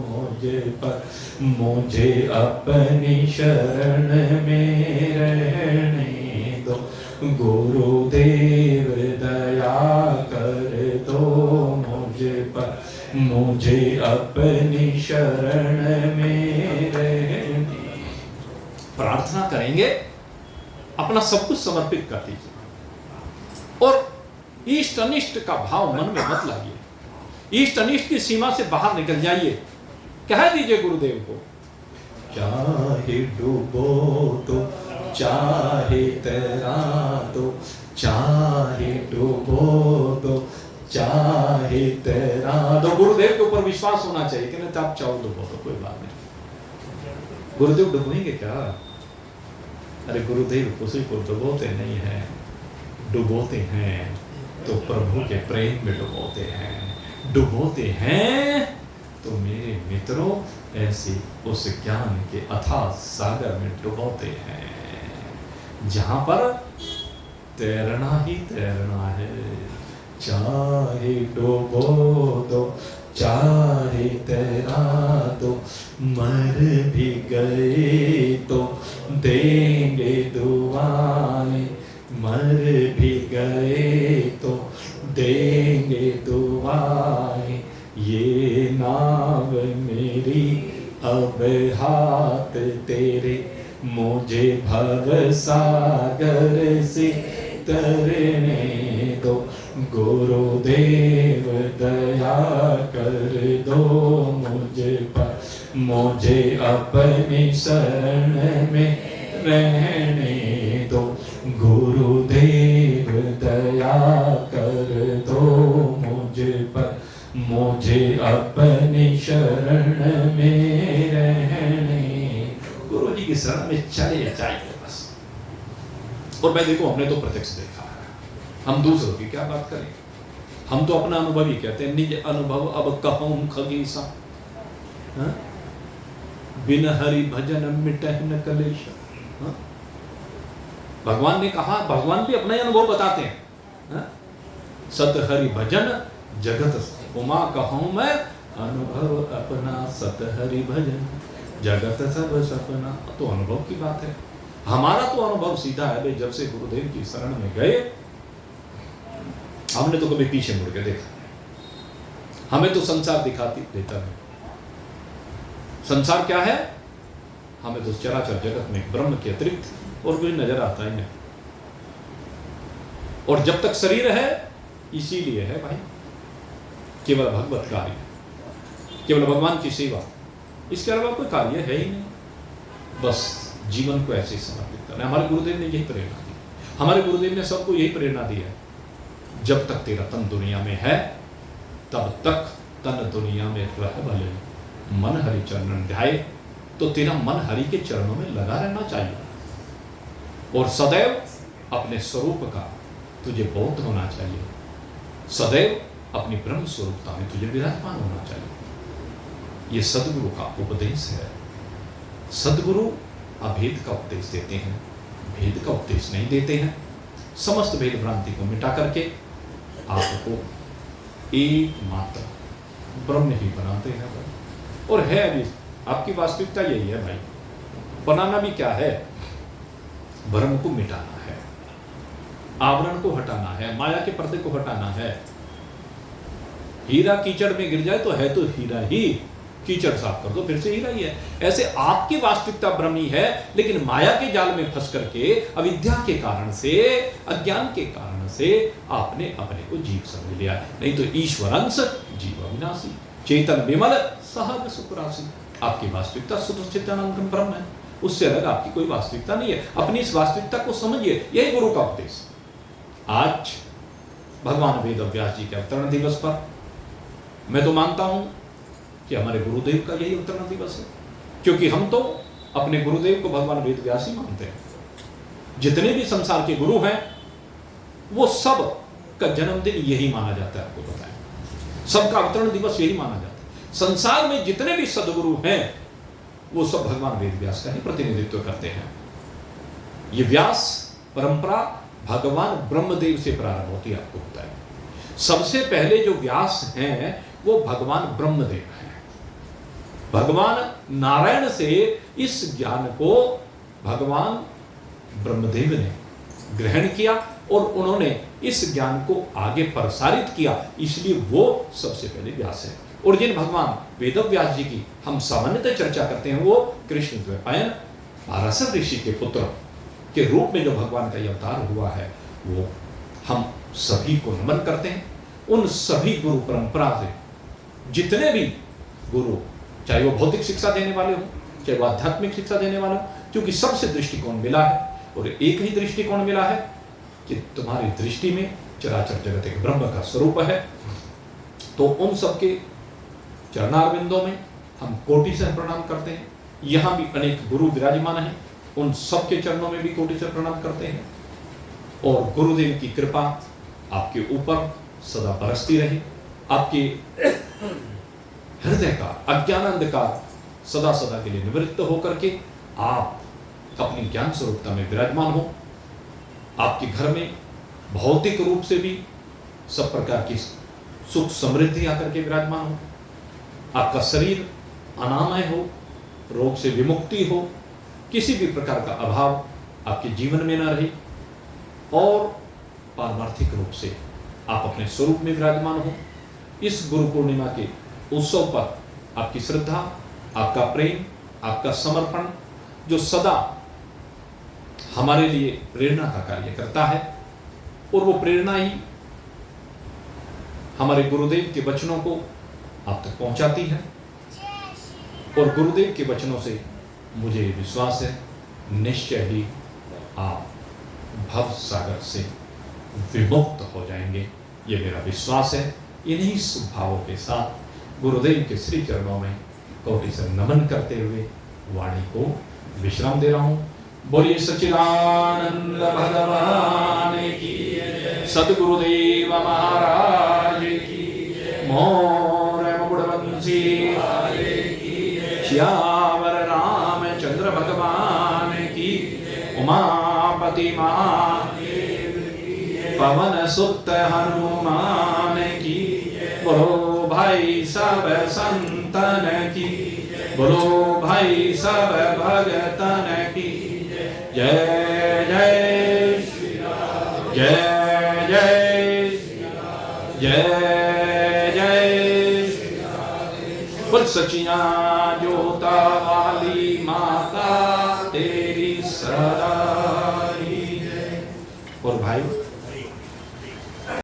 मुझे पर, मुझे अपनी शरण में रहने दो, गुरुदेव दया कर दो मुझे पर, मुझे अपनी शरण में रहने। प्रार्थना करेंगे, अपना सब कुछ समर्पित कर दीजिए और इष्ट अनिष्ट का भाव मन में मत लाइए, इष्ट अनिष्ट की सीमा से बाहर निकल जाइए। कह दीजिए गुरुदेव को, चाहे डूबो तो चाहे तैरा दो, चाहे डूबो तो चाहे तैरा दो। गुरुदेव के ऊपर विश्वास होना चाहिए कि नहीं, आप चाहो डूबो तो कोई बात नहीं। गुरुदेव डूबेंगे क्या? अरे गुरुदेव किसी को डुबोते नहीं है, डुबोते हैं तो प्रभु के प्रेम में डुबोते हैं, डुबोते हैं तो मेरे मित्रों ऐसे उस ज्ञान के अथाह सागर में डुबोते हैं जहां पर तैरना ही तैरना है। चाहे डुबो दो चाहे तैरा दो, मर भी गए तो देंगे दुआएं, मर भी गए तो देंगे दुआएं, ये नाव मेरी अब हाथ तेरे, मुझे भव सागर से तरने दो, गुरुदेव दया कर दो मुझे पर, मुझे अपनी शरण में रहने दो, गुरुदेव दया कर दो मुझे पर, मुझे अपनी शरण में रहने। गुरु जी की शरण में चले जाइए बस। और मैं देखो, हमने तो प्रत्यक्ष देखा है, हम दूसरों की क्या बात करें। हम तो अपना अनुभव ही कहते हैं, निज अनुभव अब कहूं खगीसा, बिन हरि भजन मिटह न कलेश। भगवान ने कहा, भगवान भी अपना ही अनुभव बताते हैं, सत हरि भजन जगत उमा कहूं मैं, अनुभव अपना सत हरि भजन जगत सब सपना। तो अनुभव की बात है, हमारा तो अनुभव सीधा है भाई, जब से गुरुदेव की शरण में गए हमने तो कभी पीछे मुड़ के देखा, हमें तो संसार दिखाती देता है। संसार क्या है? हमें तो चराचर जगत में ब्रह्म के अतिरिक्त और कोई नजर आता ही नहीं। और जब तक शरीर है इसीलिए है भाई, केवल भगवत कार्य, केवल भगवान की सेवा, इसके अलावा कोई कार्य है ही नहीं। बस जीवन को ऐसे ही समर्पित करना। हमारे गुरुदेव ने यही प्रेरणा दी, हमारे गुरुदेव ने सबको यही प्रेरणा दी है, जब तक तेरा तन दुनिया में है तब तक तन दुनिया में रह भले, मन हरि चरणन ध्याए। तो तेरा मन हरि के चरणों में लगा रहना चाहिए और सदैव अपने स्वरूप का तुझे बोध होना चाहिए, सदैव अपनी ब्रह्म स्वरूपता में तुझे विराजमान होना चाहिए। ये सदगुरु का उपदेश है। सदगुरु अभेद का उपदेश देते हैं, भेद का उपदेश नहीं देते हैं। समस्त भेद भ्रांति को मिटा करके आपको एकमात्र ब्रह्म ही बनाते हैं भाई। और है अभी आपकी वास्तविकता यही है भाई। बनाना भी क्या है? भ्रम को मिटाना है, आवरण को हटाना है, माया के पर्दे को हटाना है। हीरा कीचड़ में गिर जाए तो है तो हीरा ही, कीचड़ साफ कर दो फिर से हीरा ही है। ऐसे आपकी वास्तविकता ब्रह्म ही है, लेकिन माया के जाल में फंस करके, अविद्या के कारण से, अज्ञान के कारण से आपने अपने को जीव समझ लिया। नहीं तो ईश्वरंश जीव अविनाशी, चेतन विमल सहज सुखराशि। आपकी वास्तविकता शुद्ध चित्तानंद ब्रह्म है, उससे अलग आपकी कोई वास्तविकता नहीं है। अपनी इस वास्तविकता को समझिए, यही गुरु का उपदेश। आज भगवान वेद व्यास जी के अवतरण दिवस पर मैं तो मानता हूं कि हमारे गुरुदेव का यही अवतरण दिवस है, क्योंकि हम तो अपने गुरुदेव को भगवान वेद व्यास ही मानते हैं। जितने भी संसार के गुरु हैं वो सब का जन्मदिन यही माना जाता है। आपको बताएं, सबका अवतरण दिवस यही माना जाता है। संसार में जितने भी सदगुरु हैं वो सब भगवान वेद व्यास का ही प्रतिनिधित्व करते हैं। ये व्यास परंपरा भगवान ब्रह्मदेव से प्रारंभ होती है। आपको बताएं, सबसे पहले जो व्यास हैं वो भगवान ब्रह्मदेव हैं। भगवान नारायण से इस ज्ञान को भगवान ब्रह्मदेव ने ग्रहण किया और उन्होंने इस ज्ञान को आगे प्रसारित किया, इसलिए वो सबसे पहले व्यास है। और जिन भगवान वेदव्यास जी की हम सामान्यतः चर्चा करते हैं वो कृष्ण द्वैपायन पाराशर ऋषि के पुत्र के रूप में जो भगवान का अवतार हुआ है, वो हम सभी को नमन करते हैं। उन सभी गुरु परंपरा से जितने भी गुरु, चाहे वो भौतिक शिक्षा देने वाले हो, चाहे वो आध्यात्मिक शिक्षा देने वाले हो, क्योंकि सबसे दृष्टिकोण मिला है और एक ही दृष्टिकोण मिला है कि तुम्हारी दृष्टि में चराचर जगत एक ब्रह्म का स्वरूप है। तो उन सबके चरणारविंदों में हम कोटि से प्रणाम करते हैं। यहाँ भी अनेक गुरु विराजमान हैं, उन सबके चरणों में भी कोटि से प्रणाम करते हैं। और गुरुदेव की कृपा आपके ऊपर सदा बरसती रहे, आपके हृदय का अज्ञान अंधकार सदा सदा के लिए निवृत्त होकर के आप अपनी ज्ञान स्वरूपता में विराजमान हो। आपके घर में भौतिक रूप से भी सब प्रकार की सुख समृद्धि आकर के विराजमान हो। आपका शरीर अनामय हो, रोग से विमुक्ति हो, किसी भी प्रकार का अभाव आपके जीवन में न रहे और पारमार्थिक रूप से आप अपने स्वरूप में विराजमान हो। इस गुरु पूर्णिमा के उत्सव पर आपकी श्रद्धा, आपका प्रेम, आपका समर्पण जो सदा हमारे लिए प्रेरणा का कार्य करता है, और वो प्रेरणा ही हमारे गुरुदेव के वचनों को आप तक पहुंचाती है। और गुरुदेव के वचनों से मुझे विश्वास है निश्चय ही आप भव सागर से विमुक्त हो जाएंगे, ये मेरा विश्वास है। इन्हीं स्वभावों के साथ गुरुदेव के श्री चरणों में कोटि से नमन करते हुए वाणी को विश्राम दे रहा हूं। बोलिए सच्चिदानंद भगवान की, सदगुरुदेव महाराज की, मोर मुकुटवंशी श्यावर रामचंद्र भगवान की, उमापति महादेव की, पवन सुत हनुमान की, बोलो भाई सब संतन की, बोलो भाई सब भगतन की, जय जय श्री राम, जय जय जय जय श्री राम। बोल सचिया जोता वाली माता तेरी सदा ही जय। और भाई